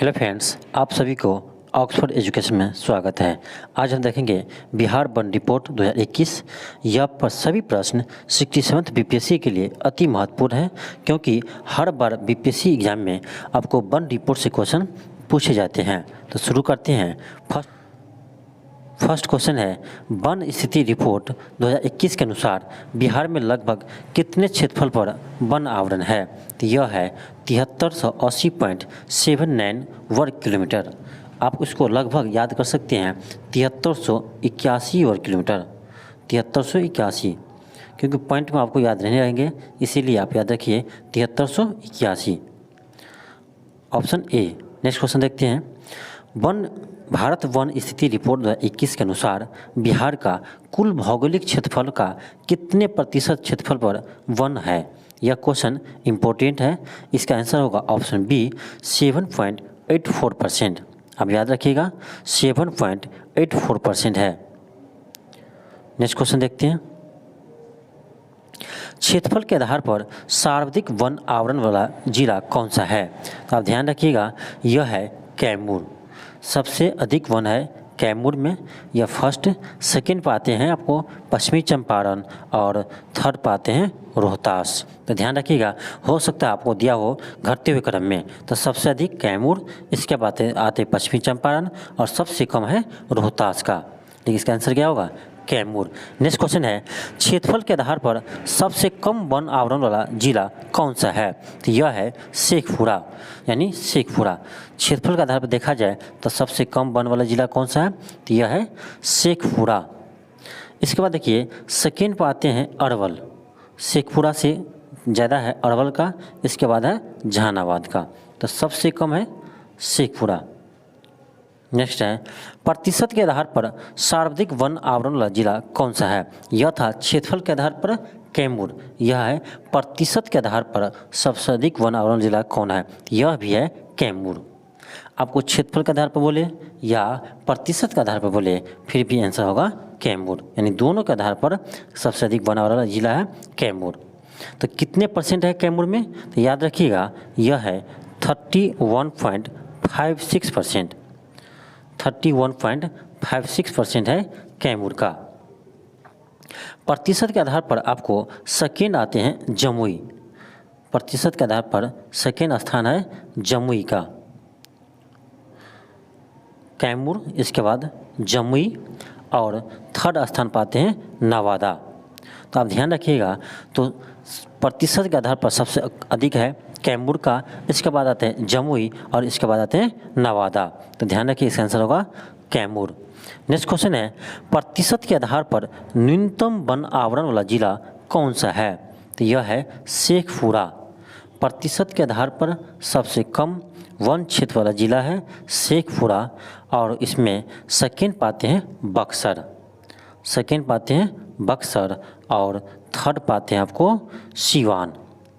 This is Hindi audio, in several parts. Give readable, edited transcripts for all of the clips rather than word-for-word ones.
हेलो फ्रेंड्स, आप सभी को ऑक्सफोर्ड एजुकेशन में स्वागत है। आज हम देखेंगे बिहार वन रिपोर्ट 2021। यह पर सभी प्रश्न 67th बीपीएससी के लिए अति महत्वपूर्ण है, क्योंकि हर बार बीपीएससी एग्जाम में आपको वन रिपोर्ट से क्वेश्चन पूछे जाते हैं। तो शुरू करते हैं। फर्स्ट क्वेश्चन है, वन स्थिति रिपोर्ट 2021 के अनुसार बिहार में लगभग कितने क्षेत्रफल पर वन आवरण है? तो यह है 7380.79 वर्ग किलोमीटर। आप इसको लगभग याद कर सकते हैं 7381 वर्ग किलोमीटर, 7381, क्योंकि पॉइंट में आपको याद नहीं रहेंगे, इसीलिए आप याद रखिए 7381। Option A. नेक्स्ट क्वेश्चन देखते हैं। भारत वन स्थिति रिपोर्ट 2021 के अनुसार बिहार का कुल भौगोलिक क्षेत्रफल का कितने प्रतिशत क्षेत्रफल पर वन है? यह क्वेश्चन इम्पोर्टेंट है। इसका आंसर होगा ऑप्शन बी 7.84%। आप याद रखिएगा 7.84% है। नेक्स्ट क्वेश्चन देखते हैं। क्षेत्रफल के आधार पर सर्वाधिक वन आवरण वाला जिला कौन सा है? तो आप ध्यान रखिएगा, यह है कैमूर। सबसे अधिक वन है कैमूर में। यह फर्स्ट, सेकंड पाते हैं आपको पश्चिमी चंपारण और थर्ड पाते हैं रोहतास। तो ध्यान रखिएगा, हो सकता है आपको दिया हो घटते हुए क्रम में। तो सबसे अधिक कैमूर, इसके बाद आते पश्चिमी चंपारण और सबसे कम है रोहतास का। लेकिन इसका आंसर क्या होगा? कैमूर। नेक्स्ट क्वेश्चन है, क्षेत्रफल के आधार पर सबसे कम वन आवरण वाला जिला कौन सा है? तो यह है शेखपुरा, यानी शेखपुरा। क्षेत्रफल के आधार पर देखा जाए तो सबसे कम वन वाला जिला कौन सा है? तो यह है शेखपुरा। इसके बाद देखिए, सेकेंड पर आते हैं अरवल। शेखपुरा से ज़्यादा है अरवल का, इसके बाद है जहानाबाद का। तो सबसे कम है शेखपुरा। नेक्स्ट है, प्रतिशत के आधार पर सर्वाधिक वन आवरण वाला जिला कौन सा है? यह था क्षेत्रफल के आधार पर कैमूर। यह है प्रतिशत के आधार पर सबसे अधिक वन आवरण जिला कौन है? यह भी है कैमूर। आपको क्षेत्रफल के आधार पर बोले या प्रतिशत के आधार पर बोले, फिर भी आंसर होगा कैमूर। यानी दोनों के आधार पर सबसे अधिक वन आवरण वाला जिला है कैमूर। तो कितने परसेंट है कैमूर में? तो याद रखिएगा, यह है 31.56%। 31.56% है कैमूर का। प्रतिशत के आधार पर आपको सेकेंड आते हैं जमुई। प्रतिशत के आधार पर सेकेंड स्थान है जमुई का। कैमूर, इसके बाद जमुई और थर्ड स्थान पाते हैं नवादा। तो आप ध्यान रखिएगा, तो प्रतिशत के आधार पर सबसे अधिक है कैमूर का, इसके बाद आते हैं जमुई और इसके बाद आते हैं नवादा। तो ध्यान रखिए, इसका आंसर होगा कैमूर। नेक्स्ट क्वेश्चन है, प्रतिशत के आधार पर न्यूनतम वन आवरण वाला जिला कौन सा है? तो यह है शेखपुरा। प्रतिशत के आधार पर सबसे कम वन क्षेत्र वाला जिला है शेखपुरा, और इसमें सेकेंड पाते हैं बक्सर। सेकेंड पाते हैं बक्सर और थर्ड पाते हैं आपको सीवान।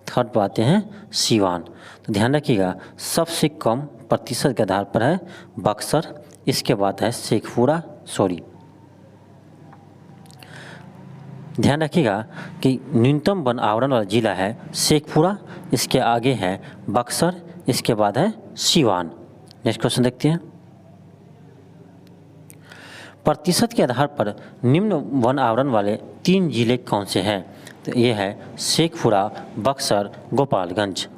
थर्ड पाते हैं सीवान। तो ध्यान रखिएगा, सबसे कम प्रतिशत के आधार पर है बक्सर, इसके बाद है शेखपुरा। ध्यान रखिएगा कि न्यूनतम वन आवरण वाला जिला है शेखपुरा, इसके आगे है बक्सर, इसके बाद है सीवान। नेक्स्ट क्वेश्चन देखते हैं। प्रतिशत के आधार पर निम्न वन आवरण वाले 3 जिले कौन से हैं? तो ये है शेखपुरा, बक्सर, गोपालगंज।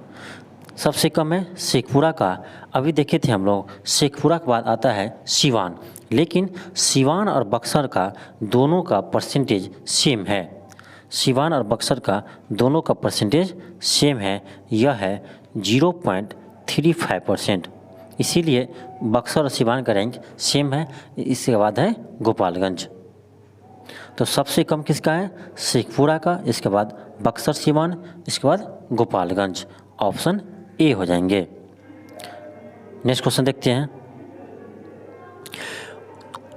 सबसे कम है शेखपुरा का। अभी देखे थे हम लोग, शेखपुरा के बाद आता है सीवान, लेकिन सीवान और बक्सर का दोनों का परसेंटेज सेम है। सीवान और बक्सर का दोनों का परसेंटेज सेम है, यह है 0.35%। इसीलिए बक्सर और सीवान का रैंक सेम है। इसके बाद है गोपालगंज। तो सबसे कम किसका है? शेखपुरा का, इसके बाद बक्सर, सीवान, इसके बाद गोपालगंज। ऑप्शन ए हो जाएंगे। नेक्स्ट क्वेश्चन देखते हैं।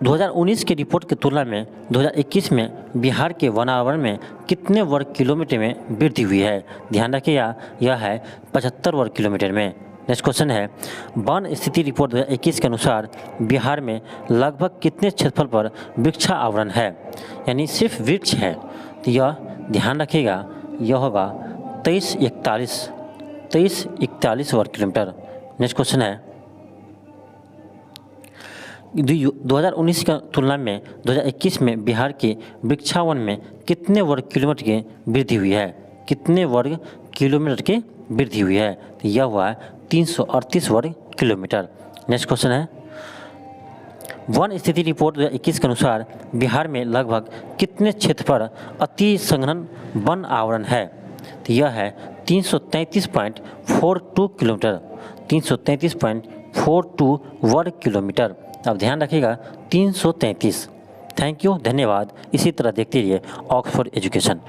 2019 की रिपोर्ट की तुलना में 2021 में बिहार के वन आवरण में कितने वर्ग किलोमीटर में वृद्धि हुई है? ध्यान रखिएगा, यह है 75 वर्ग किलोमीटर में। नेक्स्ट क्वेश्चन है, वन स्थिति रिपोर्ट 2021 के अनुसार बिहार में लगभग कितने क्षेत्रफल पर वृक्षा आवरण है? यानी सिर्फ वृक्ष है। तो यह ध्यान रखिएगा, यह होगा 2341 वर्ग किलोमीटर। नेक्स्ट क्वेश्चन है, 2019 की तुलना में 2021 में बिहार के वृक्षावन में कितने वर्ग किलोमीटर की वृद्धि हुई है? कितने वर्ग किलोमीटर की वृद्धि हुई है? तो यह हुआ 338 वर्ग किलोमीटर। नेक्स्ट क्वेश्चन है, वन स्थिति रिपोर्ट 2021 के अनुसार बिहार में लगभग कितने क्षेत्र पर अति संघनन वन आवरण है? तो यह है 333.42 किलोमीटर, 333.42 वर्ग किलोमीटर। अब ध्यान रखिएगा 333। थैंक यू, धन्यवाद। इसी तरह देखते रहिए ऑक्सफोर्ड एजुकेशन।